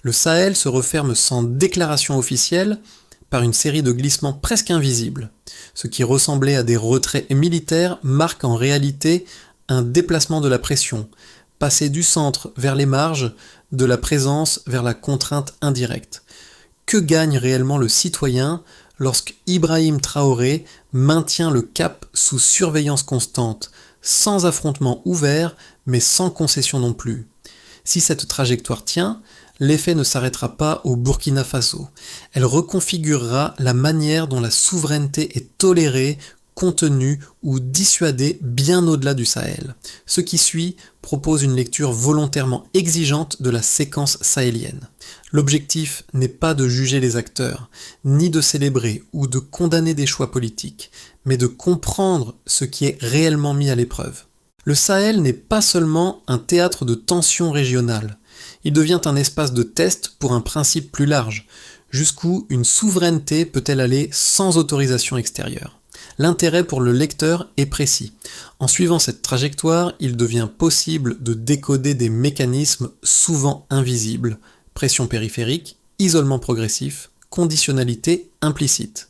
Le Sahel se referme sans déclaration officielle par une série de glissements presque invisibles. Ce qui ressemblait à des retraits militaires marque en réalité un déplacement de la pression, passer du centre vers les marges, de la présence vers la contrainte indirecte. Que gagne réellement le citoyen lorsque Ibrahim Traoré maintient le cap sous surveillance constante, sans affrontement ouvert, mais sans concession non plus? Si cette trajectoire tient, l'effet ne s'arrêtera pas au Burkina Faso. Elle reconfigurera la manière dont la souveraineté est tolérée, contenue ou dissuadée bien au-delà du Sahel. Ce qui suit propose une lecture volontairement exigeante de la séquence sahélienne. L'objectif n'est pas de juger les acteurs, ni de célébrer ou de condamner des choix politiques, mais de comprendre ce qui est réellement mis à l'épreuve. Le Sahel n'est pas seulement un théâtre de tensions régionales, il devient un espace de test pour un principe plus large. Jusqu'où une souveraineté peut-elle aller sans autorisation extérieure? L'intérêt pour le lecteur est précis. En suivant cette trajectoire, il devient possible de décoder des mécanismes souvent invisibles: pression périphérique, isolement progressif, conditionnalité implicite.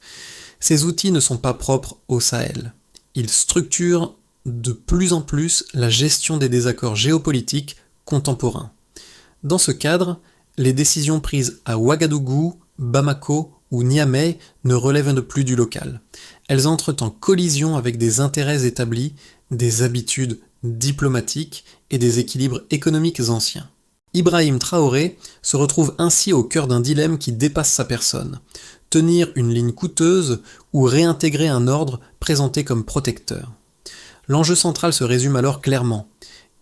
Ces outils ne sont pas propres au Sahel. Ils structurent de plus en plus la gestion des désaccords géopolitiques contemporains. Dans ce cadre, les décisions prises à Ouagadougou, Bamako ou Niamey ne relèvent plus du local. Elles entrent en collision avec des intérêts établis, des habitudes diplomatiques et des équilibres économiques anciens. Ibrahim Traoré se retrouve ainsi au cœur d'un dilemme qui dépasse sa personne: tenir une ligne coûteuse ou réintégrer un ordre présenté comme protecteur. L'enjeu central se résume alors clairement.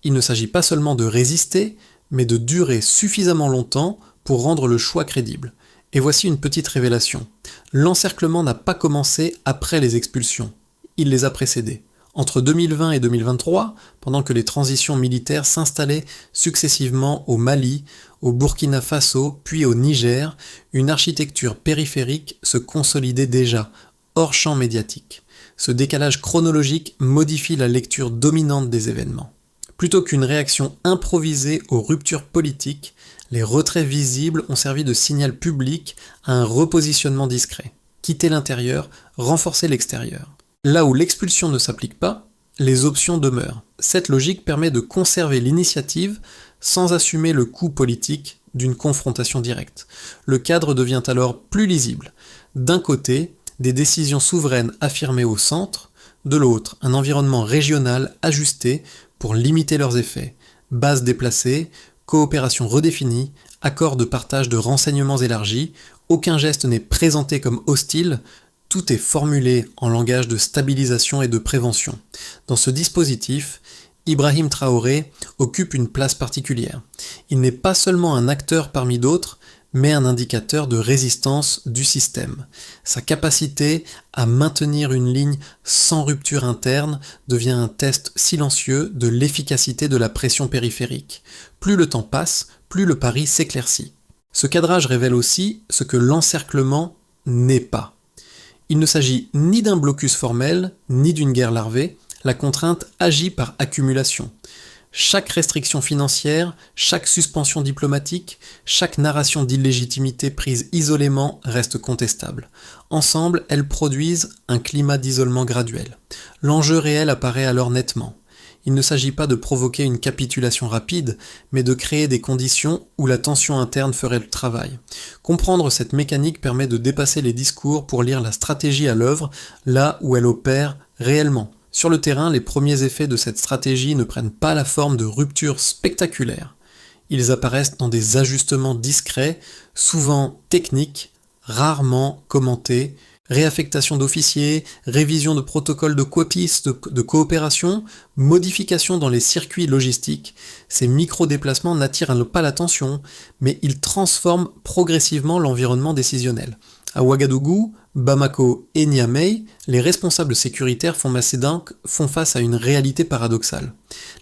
Il ne s'agit pas seulement de résister, mais de durer suffisamment longtemps pour rendre le choix crédible. Et voici une petite révélation. L'encerclement n'a pas commencé après les expulsions. Il les a précédées. Entre 2020 et 2023, pendant que les transitions militaires s'installaient successivement au Mali, au Burkina Faso, puis au Niger, une architecture périphérique se consolidait déjà, hors champ médiatique. Ce décalage chronologique modifie la lecture dominante des événements. Plutôt qu'une réaction improvisée aux ruptures politiques, les retraits visibles ont servi de signal public à un repositionnement discret. Quitter l'intérieur, renforcer l'extérieur. Là où l'expulsion ne s'applique pas, les options demeurent. Cette logique permet de conserver l'initiative sans assumer le coût politique d'une confrontation directe. Le cadre devient alors plus lisible. D'un côté, des décisions souveraines affirmées au centre, de l'autre, un environnement régional ajusté pour limiter leurs effets: bases déplacées, coopération redéfinie, accords de partage de renseignements élargis, aucun geste n'est présenté comme hostile, tout est formulé en langage de stabilisation et de prévention. Dans ce dispositif, Ibrahim Traoré occupe une place particulière. Il n'est pas seulement un acteur parmi d'autres, mais un indicateur de résistance du système. Sa capacité à maintenir une ligne sans rupture interne devient un test silencieux de l'efficacité de la pression périphérique. Plus le temps passe, plus le pari s'éclaircit. Ce cadrage révèle aussi ce que l'encerclement n'est pas. Il ne s'agit ni d'un blocus formel, ni d'une guerre larvée. La contrainte agit par accumulation. Chaque restriction financière, chaque suspension diplomatique, chaque narration d'illégitimité prise isolément reste contestable. Ensemble, elles produisent un climat d'isolement graduel. L'enjeu réel apparaît alors nettement. Il ne s'agit pas de provoquer une capitulation rapide, mais de créer des conditions où la tension interne ferait le travail. Comprendre cette mécanique permet de dépasser les discours pour lire la stratégie à l'œuvre, là où elle opère réellement. Sur le terrain, les premiers effets de cette stratégie ne prennent pas la forme de ruptures spectaculaires. Ils apparaissent dans des ajustements discrets, souvent techniques, rarement commentés, réaffectation d'officiers, révision de protocoles de copistes de coopération, modification dans les circuits logistiques. Ces micro-déplacements n'attirent pas l'attention, mais ils transforment progressivement l'environnement décisionnel. À Ouagadougou, Bamako et Niamey, les responsables sécuritaires font face à une réalité paradoxale.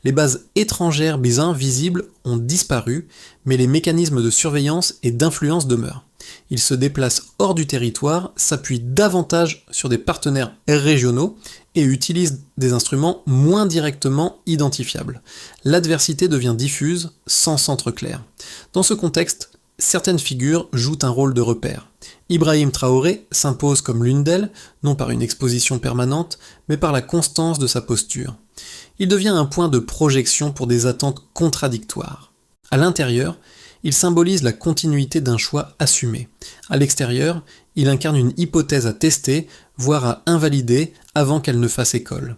Les bases étrangères bien visibles ont disparu, mais les mécanismes de surveillance et d'influence demeurent. Ils se déplacent hors du territoire, s'appuient davantage sur des partenaires régionaux et utilisent des instruments moins directement identifiables. L'adversité devient diffuse, sans centre clair. Dans ce contexte, certaines figures jouent un rôle de repère. Ibrahim Traoré s'impose comme l'une d'elles, non par une exposition permanente, mais par la constance de sa posture. Il devient un point de projection pour des attentes contradictoires. À l'intérieur, il symbolise la continuité d'un choix assumé. À l'extérieur, il incarne une hypothèse à tester, voire à invalider avant qu'elle ne fasse école.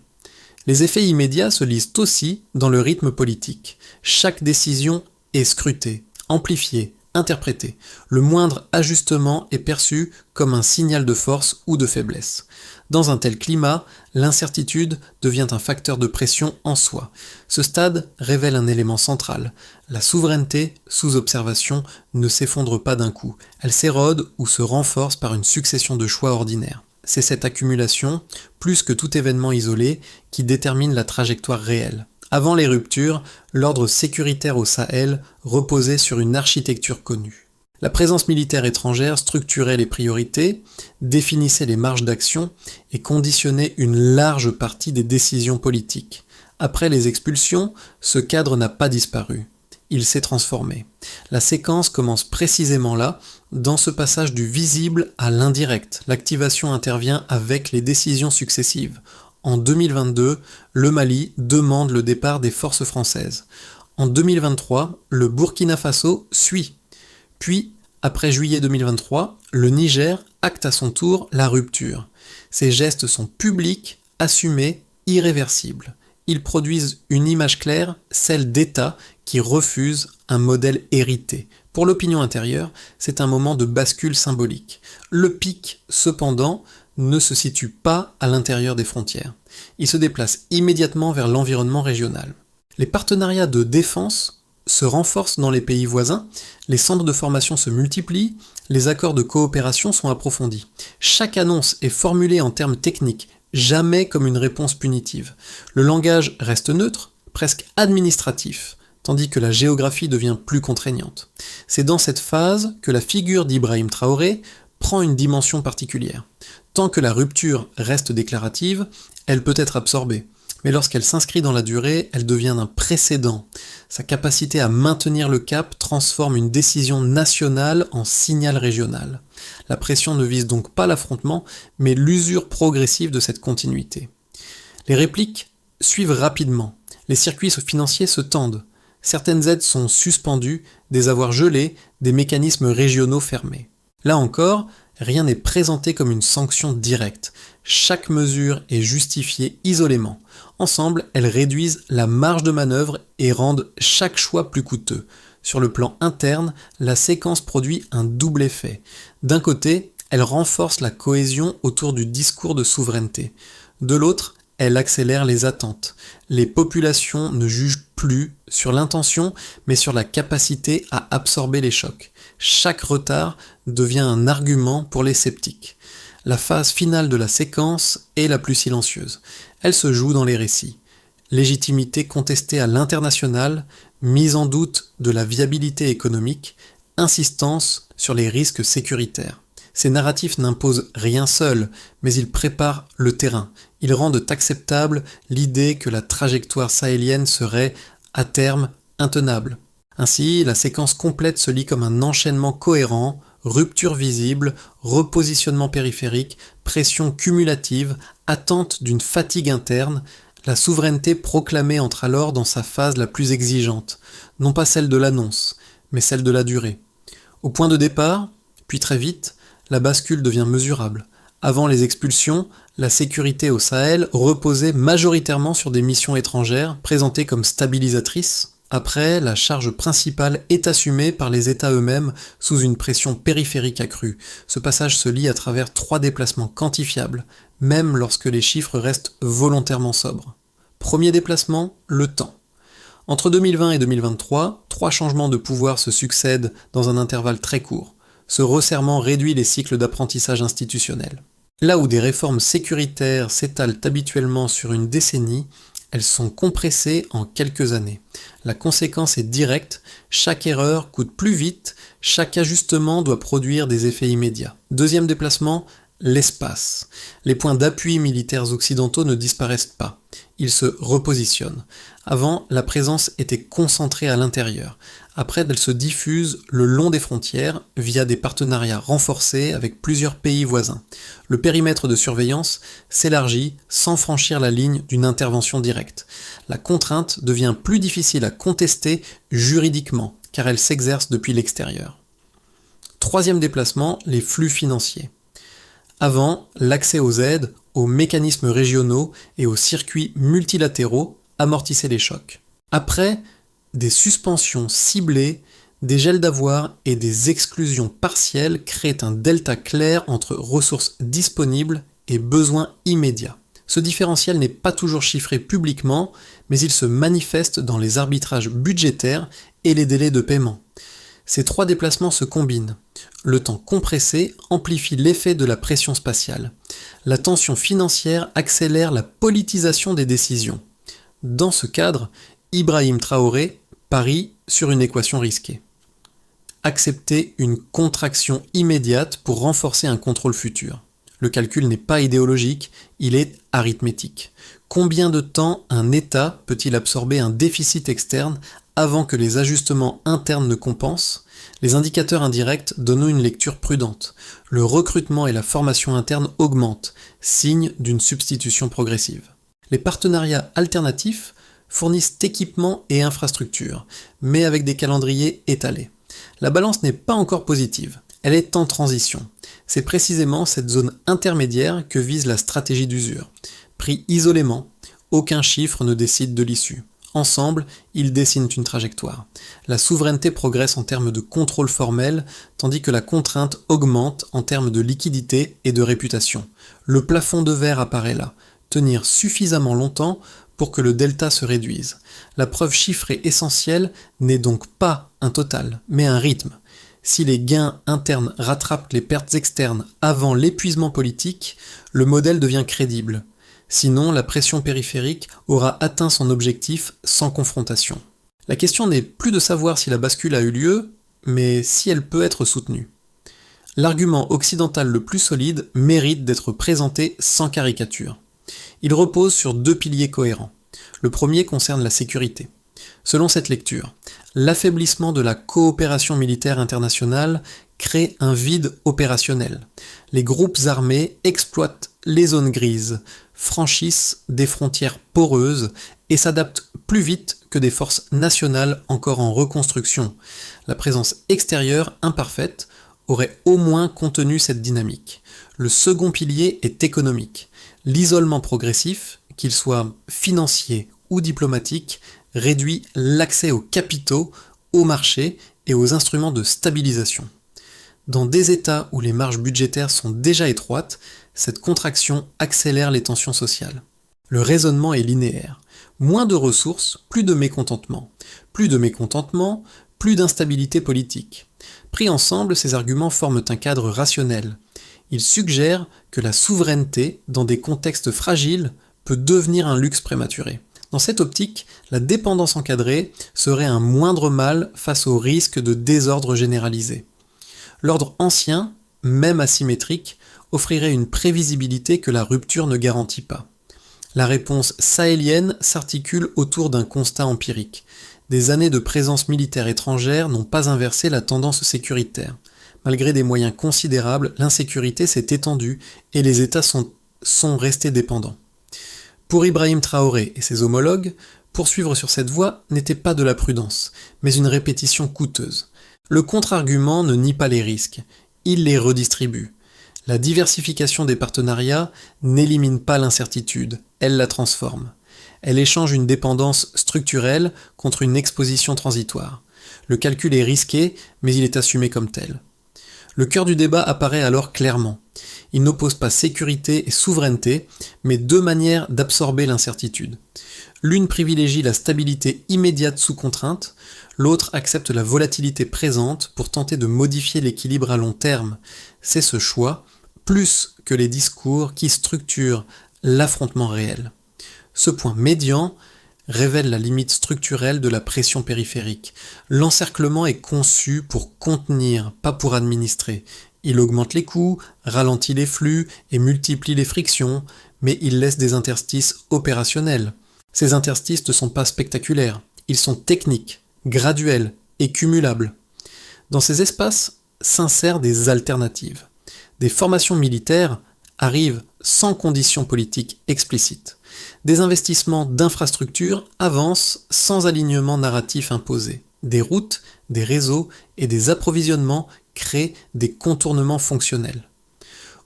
Les effets immédiats se lisent aussi dans le rythme politique. Chaque décision est scrutée, amplifiée, interprétée. Le moindre ajustement est perçu comme un signal de force ou de faiblesse. Dans un tel climat, l'incertitude devient un facteur de pression en soi. Ce stade révèle un élément central. La souveraineté, sous observation, ne s'effondre pas d'un coup. Elle s'érode ou se renforce par une succession de choix ordinaires. C'est cette accumulation, plus que tout événement isolé, qui détermine la trajectoire réelle. Avant les ruptures, l'ordre sécuritaire au Sahel reposait sur une architecture connue. La présence militaire étrangère structurait les priorités, définissait les marges d'action et conditionnait une large partie des décisions politiques. Après les expulsions, ce cadre n'a pas disparu. Il s'est transformé. La séquence commence précisément là, dans ce passage du visible à l'indirect. L'activation intervient avec les décisions successives. En 2022, le Mali demande le départ des forces françaises. En 2023, le Burkina Faso suit. Puis, après juillet 2023, le Niger acte à son tour la rupture. Ces gestes sont publics, assumés, irréversibles. Ils produisent une image claire, celle d'États qui refusent un modèle hérité. Pour l'opinion intérieure, c'est un moment de bascule symbolique. Le pic, cependant, ne se situe pas à l'intérieur des frontières. Il se déplace immédiatement vers l'environnement régional. Les partenariats de défense se renforcent dans les pays voisins, les centres de formation se multiplient, les accords de coopération sont approfondis. Chaque annonce est formulée en termes techniques, jamais comme une réponse punitive. Le langage reste neutre, presque administratif, tandis que la géographie devient plus contraignante. C'est dans cette phase que la figure d'Ibrahim Traoré prend une dimension particulière. Tant que la rupture reste déclarative, elle peut être absorbée. Mais lorsqu'elle s'inscrit dans la durée, elle devient un précédent. Sa capacité à maintenir le cap transforme une décision nationale en signal régional. La pression ne vise donc pas l'affrontement, mais l'usure progressive de cette continuité. Les répliques suivent rapidement. Les circuits financiers se tendent. Certaines aides sont suspendues, des avoirs gelés, des mécanismes régionaux fermés. Là encore, rien n'est présenté comme une sanction directe. Chaque mesure est justifiée isolément. Ensemble, elles réduisent la marge de manœuvre et rendent chaque choix plus coûteux. Sur le plan interne, la séquence produit un double effet. D'un côté, elle renforce la cohésion autour du discours de souveraineté. De l'autre, elle accélère les attentes. Les populations ne jugent plus sur l'intention, mais sur la capacité à absorber les chocs. Chaque retard devient un argument pour les sceptiques. La phase finale de la séquence est la plus silencieuse. Elle se joue dans les récits. Légitimité contestée à l'international, mise en doute de la viabilité économique, insistance sur les risques sécuritaires. Ces narratifs n'imposent rien seuls, mais ils préparent le terrain. Ils rendent acceptable l'idée que la trajectoire sahélienne serait, à terme, intenable. Ainsi, la séquence complète se lit comme un enchaînement cohérent, rupture visible, repositionnement périphérique, pression cumulative, attente d'une fatigue interne. La souveraineté proclamée entre alors dans sa phase la plus exigeante, non pas celle de l'annonce, mais celle de la durée. Au point de départ, puis très vite, la bascule devient mesurable. Avant les expulsions, la sécurité au Sahel reposait majoritairement sur des missions étrangères présentées comme stabilisatrices. Après, la charge principale est assumée par les États eux-mêmes sous une pression périphérique accrue. Ce passage se lit à travers 3 déplacements quantifiables, même lorsque les chiffres restent volontairement sobres. Premier déplacement, le temps. Entre 2020 et 2023, 3 changements de pouvoir se succèdent dans un intervalle très court. Ce resserrement réduit les cycles d'apprentissage institutionnel. Là où des réformes sécuritaires s'étalent habituellement sur une décennie, elles sont compressées en quelques années. La conséquence est directe, chaque erreur coûte plus vite, chaque ajustement doit produire des effets immédiats. Deuxième déplacement, l'espace. Les points d'appui militaires occidentaux ne disparaissent pas, ils se repositionnent. Avant, la présence était concentrée à l'intérieur. Après, elle se diffuse le long des frontières via des partenariats renforcés avec plusieurs pays voisins. Le périmètre de surveillance s'élargit sans franchir la ligne d'une intervention directe. La contrainte devient plus difficile à contester juridiquement, car elle s'exerce depuis l'extérieur. Troisième déplacement, les flux financiers. Avant, l'accès aux aides, aux mécanismes régionaux et aux circuits multilatéraux amortissait les chocs. Après, des suspensions ciblées, des gels d'avoirs et des exclusions partielles créent un delta clair entre ressources disponibles et besoins immédiats. Ce différentiel n'est pas toujours chiffré publiquement, mais il se manifeste dans les arbitrages budgétaires et les délais de paiement. Ces trois déplacements se combinent. Le temps compressé amplifie l'effet de la pression spatiale. La tension financière accélère la politisation des décisions. Dans ce cadre, Ibrahim Traoré parie sur une équation risquée. Accepter une contraction immédiate pour renforcer un contrôle futur. Le calcul n'est pas idéologique, il est arithmétique. Combien de temps un État peut-il absorber un déficit externe avant que les ajustements internes ne compensent? Les indicateurs indirects donnent une lecture prudente. Le recrutement et la formation interne augmentent, signe d'une substitution progressive. Les partenariats alternatifs fournissent équipements et infrastructures, mais avec des calendriers étalés. La balance n'est pas encore positive, elle est en transition. C'est précisément cette zone intermédiaire que vise la stratégie d'usure. Pris isolément, aucun chiffre ne décide de l'issue. Ensemble, ils dessinent une trajectoire. La souveraineté progresse en termes de contrôle formel, tandis que la contrainte augmente en termes de liquidité et de réputation. Le plafond de verre apparaît là. Tenir suffisamment longtemps pour que le delta se réduise. La preuve chiffrée essentielle n'est donc pas un total, mais un rythme. Si les gains internes rattrapent les pertes externes avant l'épuisement politique, le modèle devient crédible. Sinon, la pression périphérique aura atteint son objectif sans confrontation. La question n'est plus de savoir si la bascule a eu lieu, mais si elle peut être soutenue. L'argument occidental le plus solide mérite d'être présenté sans caricature. Il repose sur deux piliers cohérents. Le premier concerne la sécurité. Selon cette lecture, l'affaiblissement de la coopération militaire internationale crée un vide opérationnel. Les groupes armés exploitent les zones grises, franchissent des frontières poreuses et s'adaptent plus vite que des forces nationales encore en reconstruction. La présence extérieure imparfaite aurait au moins contenu cette dynamique. Le second pilier est économique. L'isolement progressif, qu'il soit financier ou diplomatique, réduit l'accès aux capitaux, aux marchés et aux instruments de stabilisation. Dans des États où les marges budgétaires sont déjà étroites, cette contraction accélère les tensions sociales. Le raisonnement est linéaire. Moins de ressources, plus de mécontentement. Plus de mécontentement, plus d'instabilité politique. Pris ensemble, ces arguments forment un cadre rationnel. Ils suggèrent que la souveraineté, dans des contextes fragiles, peut devenir un luxe prématuré. Dans cette optique, la dépendance encadrée serait un moindre mal face au risque de désordre généralisé. L'ordre ancien, même asymétrique, offrirait une prévisibilité que la rupture ne garantit pas. La réponse sahélienne s'articule autour d'un constat empirique. Des années de présence militaire étrangère n'ont pas inversé la tendance sécuritaire. Malgré des moyens considérables, l'insécurité s'est étendue et les États sont restés dépendants. Pour Ibrahim Traoré et ses homologues, poursuivre sur cette voie n'était pas de la prudence, mais une répétition coûteuse. Le contre-argument ne nie pas les risques, il les redistribue. La diversification des partenariats n'élimine pas l'incertitude, elle la transforme. Elle échange une dépendance structurelle contre une exposition transitoire. Le calcul est risqué, mais il est assumé comme tel. Le cœur du débat apparaît alors clairement. Il n'oppose pas sécurité et souveraineté, mais deux manières d'absorber l'incertitude. L'une privilégie la stabilité immédiate sous contrainte, l'autre accepte la volatilité présente pour tenter de modifier l'équilibre à long terme. C'est ce choix, plus que les discours, qui structurent l'affrontement réel. Ce point médian révèle la limite structurelle de la pression périphérique. L'encerclement est conçu pour contenir, pas pour administrer. Il augmente les coûts, ralentit les flux et multiplie les frictions, mais il laisse des interstices opérationnels. Ces interstices ne sont pas spectaculaires, ils sont techniques, graduels et cumulables. Dans ces espaces s'insèrent des alternatives. Des formations militaires arrivent sans conditions politiques explicites. Des investissements d'infrastructures avancent sans alignement narratif imposé. Des routes, des réseaux et des approvisionnements créent des contournements fonctionnels.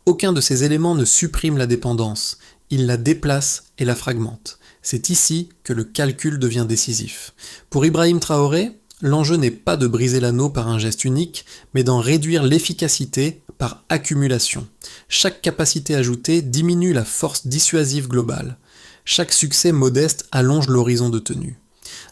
Aucun de ces éléments ne supprime la dépendance, il la déplace et la fragmente. C'est ici que le calcul devient décisif. Pour Ibrahim Traoré, l'enjeu n'est pas de briser l'anneau par un geste unique, mais d'en réduire l'efficacité par accumulation. Chaque capacité ajoutée diminue la force dissuasive globale. Chaque succès modeste allonge l'horizon de tenue.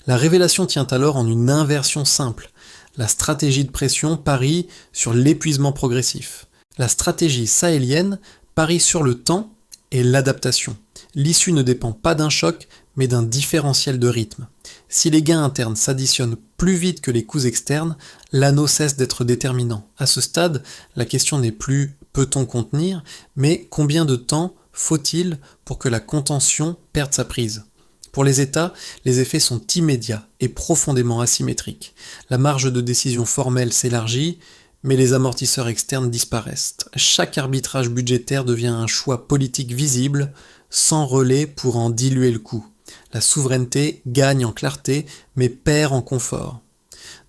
La révélation tient alors en une inversion simple. La stratégie de pression parie sur l'épuisement progressif. La stratégie sahélienne parie sur le temps et l'adaptation. L'issue ne dépend pas d'un choc, mais d'un différentiel de rythme. Si les gains internes s'additionnent plus vite que les coûts externes, l'anneau cesse d'être déterminant. À ce stade, la question n'est plus peut-on contenir, mais combien de temps faut-il pour que la contention perde sa prise ? Pour les États, les effets sont immédiats et profondément asymétriques. La marge de décision formelle s'élargit, mais les amortisseurs externes disparaissent. Chaque arbitrage budgétaire devient un choix politique visible, sans relais pour en diluer le coût. La souveraineté gagne en clarté, mais perd en confort.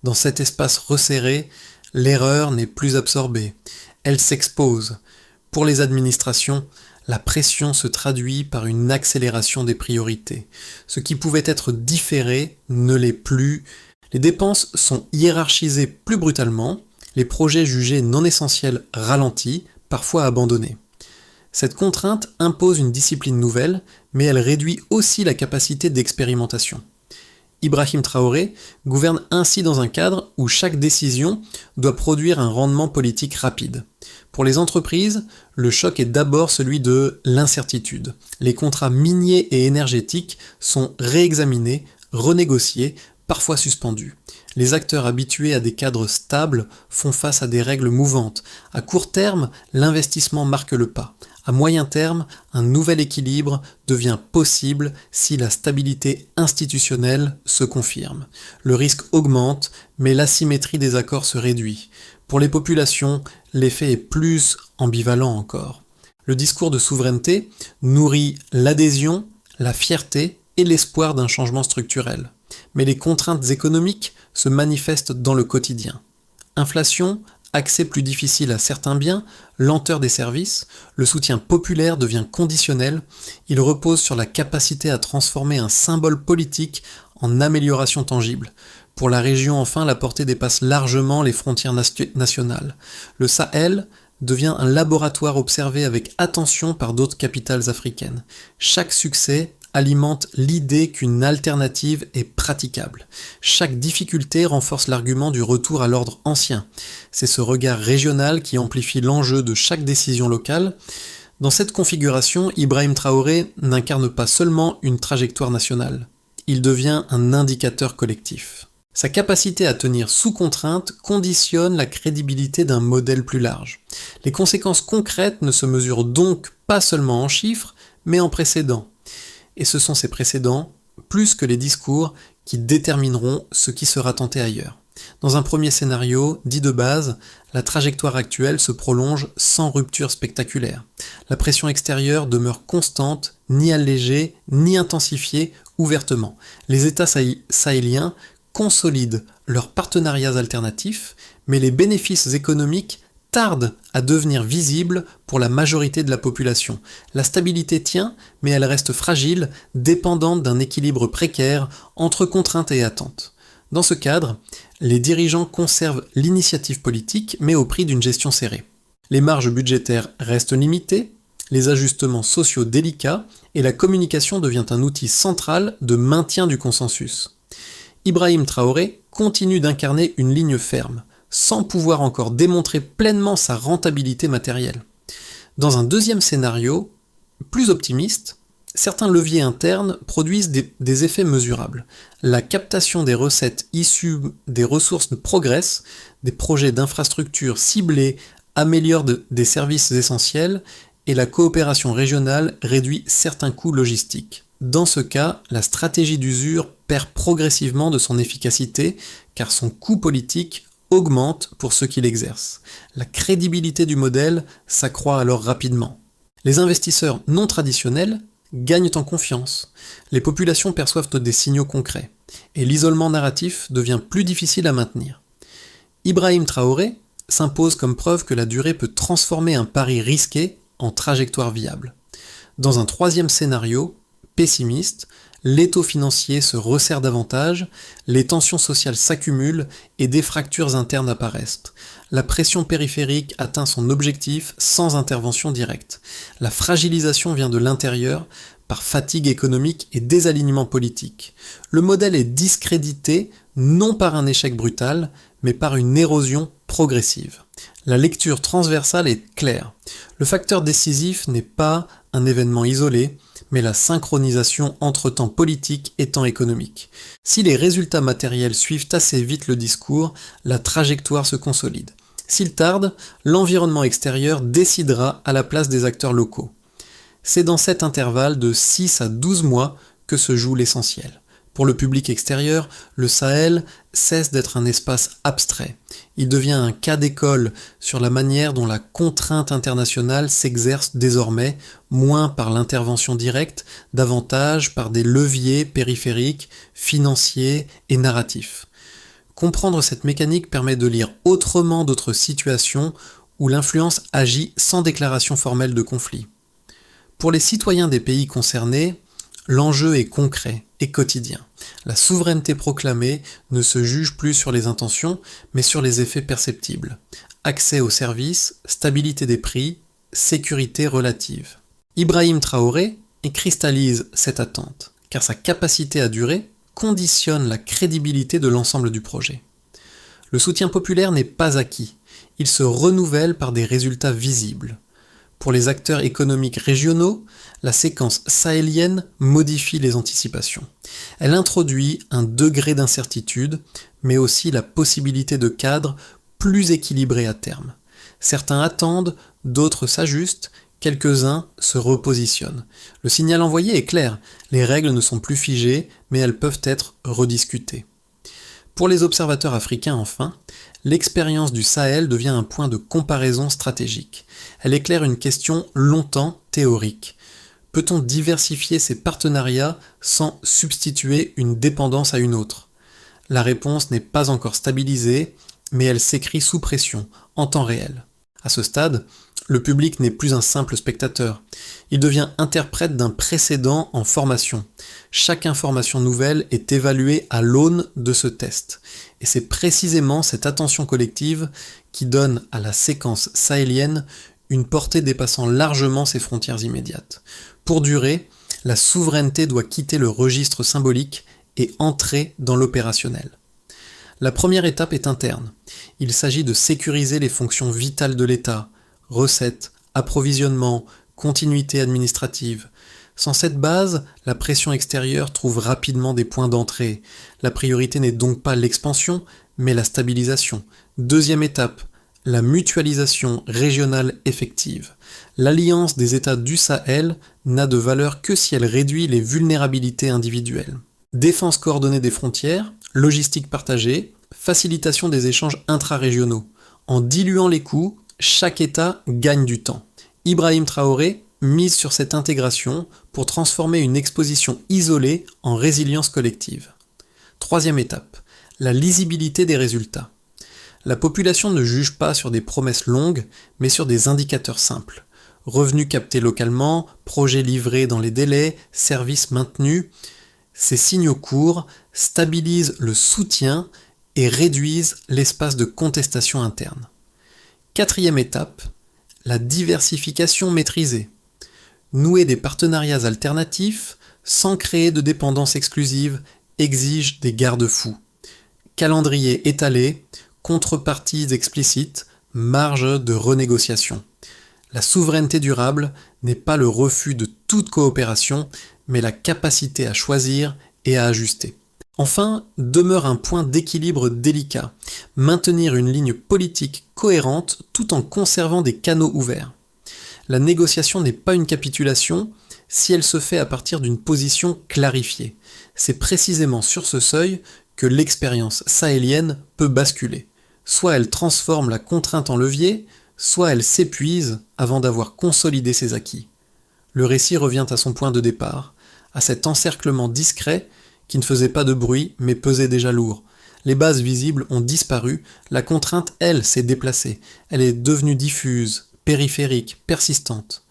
Dans cet espace resserré, l'erreur n'est plus absorbée. Elle s'expose. Pour les administrations, la pression se traduit par une accélération des priorités. Ce qui pouvait être différé ne l'est plus. Les dépenses sont hiérarchisées plus brutalement, les projets jugés non essentiels ralentis, parfois abandonnés. Cette contrainte impose une discipline nouvelle, mais elle réduit aussi la capacité d'expérimentation. Ibrahim Traoré gouverne ainsi dans un cadre où chaque décision doit produire un rendement politique rapide. Pour les entreprises, le choc est d'abord celui de l'incertitude. Les contrats miniers et énergétiques sont réexaminés, renégociés, parfois suspendus. Les acteurs habitués à des cadres stables font face à des règles mouvantes. À court terme, l'investissement marque le pas. À moyen terme, un nouvel équilibre devient possible si la stabilité institutionnelle se confirme. Le risque augmente, mais l'asymétrie des accords se réduit. Pour les populations, l'effet est plus ambivalent encore. Le discours de souveraineté nourrit l'adhésion, la fierté et l'espoir d'un changement structurel. Mais les contraintes économiques se manifestent dans le quotidien. Inflation, accès plus difficile à certains biens, lenteur des services, le soutien populaire devient conditionnel, il repose sur la capacité à transformer un symbole politique en amélioration tangible. Pour la région, enfin, la portée dépasse largement les frontières nationales. Le Sahel devient un laboratoire observé avec attention par d'autres capitales africaines. Chaque succès alimente l'idée qu'une alternative est praticable. Chaque difficulté renforce l'argument du retour à l'ordre ancien. C'est ce regard régional qui amplifie l'enjeu de chaque décision locale. Dans cette configuration, Ibrahim Traoré n'incarne pas seulement une trajectoire nationale. Il devient un indicateur collectif. Sa capacité à tenir sous contrainte conditionne la crédibilité d'un modèle plus large. Les conséquences concrètes ne se mesurent donc pas seulement en chiffres, mais en précédents. Et ce sont ces précédents, plus que les discours, qui détermineront ce qui sera tenté ailleurs. Dans un premier scénario, dit de base, la trajectoire actuelle se prolonge sans rupture spectaculaire. La pression extérieure demeure constante, ni allégée, ni intensifiée ouvertement. Les États sahéliens consolident leurs partenariats alternatifs, mais les bénéfices économiques tardent à devenir visibles pour la majorité de la population. La stabilité tient, mais elle reste fragile, dépendante d'un équilibre précaire entre contraintes et attentes. Dans ce cadre, les dirigeants conservent l'initiative politique, mais au prix d'une gestion serrée. Les marges budgétaires restent limitées, les ajustements sociaux délicats, et la communication devient un outil central de maintien du consensus. Ibrahim Traoré continue d'incarner une ligne ferme, sans pouvoir encore démontrer pleinement sa rentabilité matérielle. Dans un deuxième scénario, plus optimiste, certains leviers internes produisent des effets mesurables. La captation des recettes issues des ressources progresse, des projets d'infrastructures ciblés améliore des services essentiels et la coopération régionale réduit certains coûts logistiques. Dans ce cas, la stratégie d'usure perd progressivement de son efficacité car son coût politique augmente pour ceux qui l'exercent. La crédibilité du modèle s'accroît alors rapidement. Les investisseurs non traditionnels gagnent en confiance. Les populations perçoivent des signaux concrets et l'isolement narratif devient plus difficile à maintenir. Ibrahim Traoré s'impose comme preuve que la durée peut transformer un pari risqué en trajectoire viable. Dans un troisième scénario, pessimiste, l'étau financier se resserre davantage, les tensions sociales s'accumulent et des fractures internes apparaissent. La pression périphérique atteint son objectif sans intervention directe. La fragilisation vient de l'intérieur par fatigue économique et désalignement politique. Le modèle est discrédité non par un échec brutal, mais par une érosion progressive. La lecture transversale est claire. Le facteur décisif n'est pas un événement isolé, mais la synchronisation entre temps politique et temps économique. Si les résultats matériels suivent assez vite le discours, la trajectoire se consolide. S'il tarde, l'environnement extérieur décidera à la place des acteurs locaux. C'est dans cet intervalle de 6 à 12 mois que se joue l'essentiel. Pour le public extérieur, le Sahel cesse d'être un espace abstrait. Il devient un cas d'école sur la manière dont la contrainte internationale s'exerce désormais, moins par l'intervention directe, davantage par des leviers périphériques, financiers et narratifs. Comprendre cette mécanique permet de lire autrement d'autres situations où l'influence agit sans déclaration formelle de conflit. Pour les citoyens des pays concernés, l'enjeu est concret et quotidien. La souveraineté proclamée ne se juge plus sur les intentions, mais sur les effets perceptibles. Accès aux services, stabilité des prix, sécurité relative. Ibrahim Traoré cristallise cette attente, car sa capacité à durer conditionne la crédibilité de l'ensemble du projet. Le soutien populaire n'est pas acquis, il se renouvelle par des résultats visibles. Pour les acteurs économiques régionaux, la séquence sahélienne modifie les anticipations. Elle introduit un degré d'incertitude, mais aussi la possibilité de cadres plus équilibrés à terme. Certains attendent, d'autres s'ajustent, quelques-uns se repositionnent. Le signal envoyé est clair, les règles ne sont plus figées, mais elles peuvent être rediscutées. Pour les observateurs africains enfin, l'expérience du Sahel devient un point de comparaison stratégique. Elle éclaire une question longtemps théorique. Peut-on diversifier ces partenariats sans substituer une dépendance à une autre ? La réponse n'est pas encore stabilisée, mais elle s'écrit sous pression, en temps réel. À ce stade, le public n'est plus un simple spectateur. Il devient interprète d'un précédent en formation. Chaque information nouvelle est évaluée à l'aune de ce test. Et c'est précisément cette attention collective qui donne à la séquence sahélienne une portée dépassant largement ses frontières immédiates. Pour durer, la souveraineté doit quitter le registre symbolique et entrer dans l'opérationnel. La première étape est interne. Il s'agit de sécuriser les fonctions vitales de l'État, recettes, approvisionnement, continuité administrative. Sans cette base, la pression extérieure trouve rapidement des points d'entrée. La priorité n'est donc pas l'expansion, mais la stabilisation. Deuxième étape, la mutualisation régionale effective. L'alliance des États du Sahel n'a de valeur que si elle réduit les vulnérabilités individuelles. Défense coordonnée des frontières, logistique partagée, facilitation des échanges intra-régionaux. En diluant les coûts, chaque État gagne du temps. Ibrahim Traoré mise sur cette intégration pour transformer une exposition isolée en résilience collective. Troisième étape, la lisibilité des résultats. La population ne juge pas sur des promesses longues, mais sur des indicateurs simples. Revenus captés localement, projets livrés dans les délais, services maintenus. Ces signaux courts stabilisent le soutien et réduisent l'espace de contestation interne. Quatrième étape, la diversification maîtrisée. Nouer des partenariats alternatifs sans créer de dépendance exclusive exige des garde-fous. Calendrier étalé, contreparties explicites, marge de renégociation. La souveraineté durable n'est pas le refus de toute coopération, mais la capacité à choisir et à ajuster. Enfin, demeure un point d'équilibre délicat, maintenir une ligne politique cohérente tout en conservant des canaux ouverts. La négociation n'est pas une capitulation si elle se fait à partir d'une position clarifiée. C'est précisément sur ce seuil que l'expérience sahélienne peut basculer. Soit elle transforme la contrainte en levier, soit elle s'épuise avant d'avoir consolidé ses acquis. Le récit revient à son point de départ, à cet encerclement discret qui ne faisait pas de bruit mais pesait déjà lourd. Les bases visibles ont disparu, la contrainte, elle, s'est déplacée. Elle est devenue diffuse, périphérique, persistante.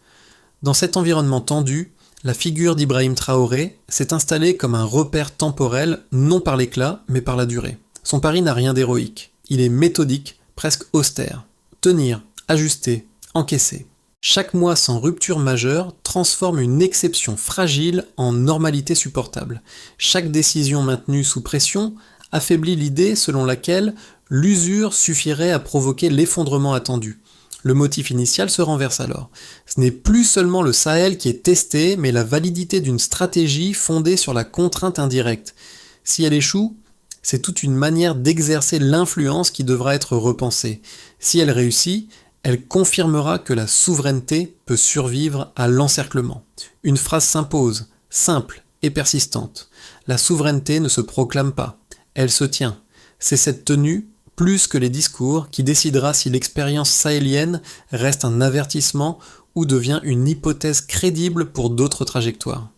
Dans cet environnement tendu, la figure d'Ibrahim Traoré s'est installée comme un repère temporel, non par l'éclat, mais par la durée. Son pari n'a rien d'héroïque. Il est méthodique, presque austère. Tenir, ajuster, encaisser. Chaque mois sans rupture majeure transforme une exception fragile en normalité supportable. Chaque décision maintenue sous pression affaiblit l'idée selon laquelle l'usure suffirait à provoquer l'effondrement attendu. Le motif initial se renverse alors. Ce n'est plus seulement le Sahel qui est testé, mais la validité d'une stratégie fondée sur la contrainte indirecte. Si elle échoue, c'est toute une manière d'exercer l'influence qui devra être repensée. Si elle réussit, elle confirmera que la souveraineté peut survivre à l'encerclement. Une phrase s'impose, simple et persistante. La souveraineté ne se proclame pas, elle se tient. C'est cette tenue, plus que les discours, qui décidera si l'expérience sahélienne reste un avertissement ou devient une hypothèse crédible pour d'autres trajectoires.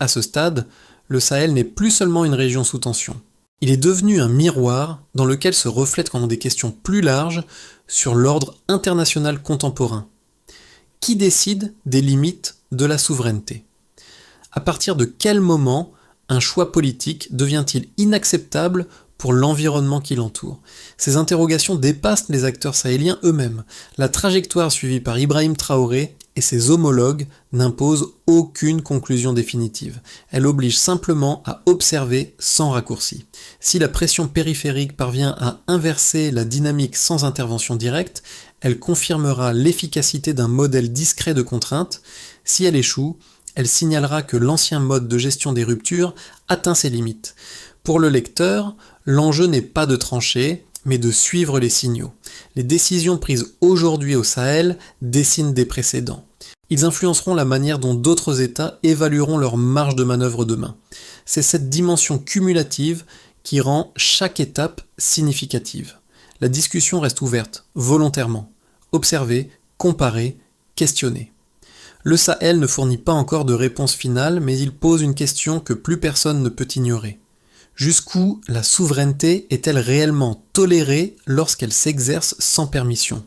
À ce stade, le Sahel n'est plus seulement une région sous tension. Il est devenu un miroir dans lequel se reflètent des questions plus larges sur l'ordre international contemporain. Qui décide des limites de la souveraineté ? À partir de quel moment un choix politique devient-il inacceptable pour l'environnement qui l'entoure ? Ces interrogations dépassent les acteurs sahéliens eux-mêmes. La trajectoire suivie par Ibrahim Traoré et ses homologues n'impose aucune conclusion définitive. Elle oblige simplement à observer sans raccourci. Si la pression périphérique parvient à inverser la dynamique sans intervention directe, elle confirmera l'efficacité d'un modèle discret de contrainte. Si elle échoue, elle signalera que l'ancien mode de gestion des ruptures atteint ses limites. Pour le lecteur, l'enjeu n'est pas de trancher, mais de suivre les signaux. Les décisions prises aujourd'hui au Sahel dessinent des précédents. Ils influenceront la manière dont d'autres États évalueront leur marge de manœuvre demain. C'est cette dimension cumulative qui rend chaque étape significative. La discussion reste ouverte, volontairement. Observer, comparer, questionner. Le Sahel ne fournit pas encore de réponse finale, mais il pose une question que plus personne ne peut ignorer. Jusqu'où la souveraineté est-elle réellement tolérée lorsqu'elle s'exerce sans permission ?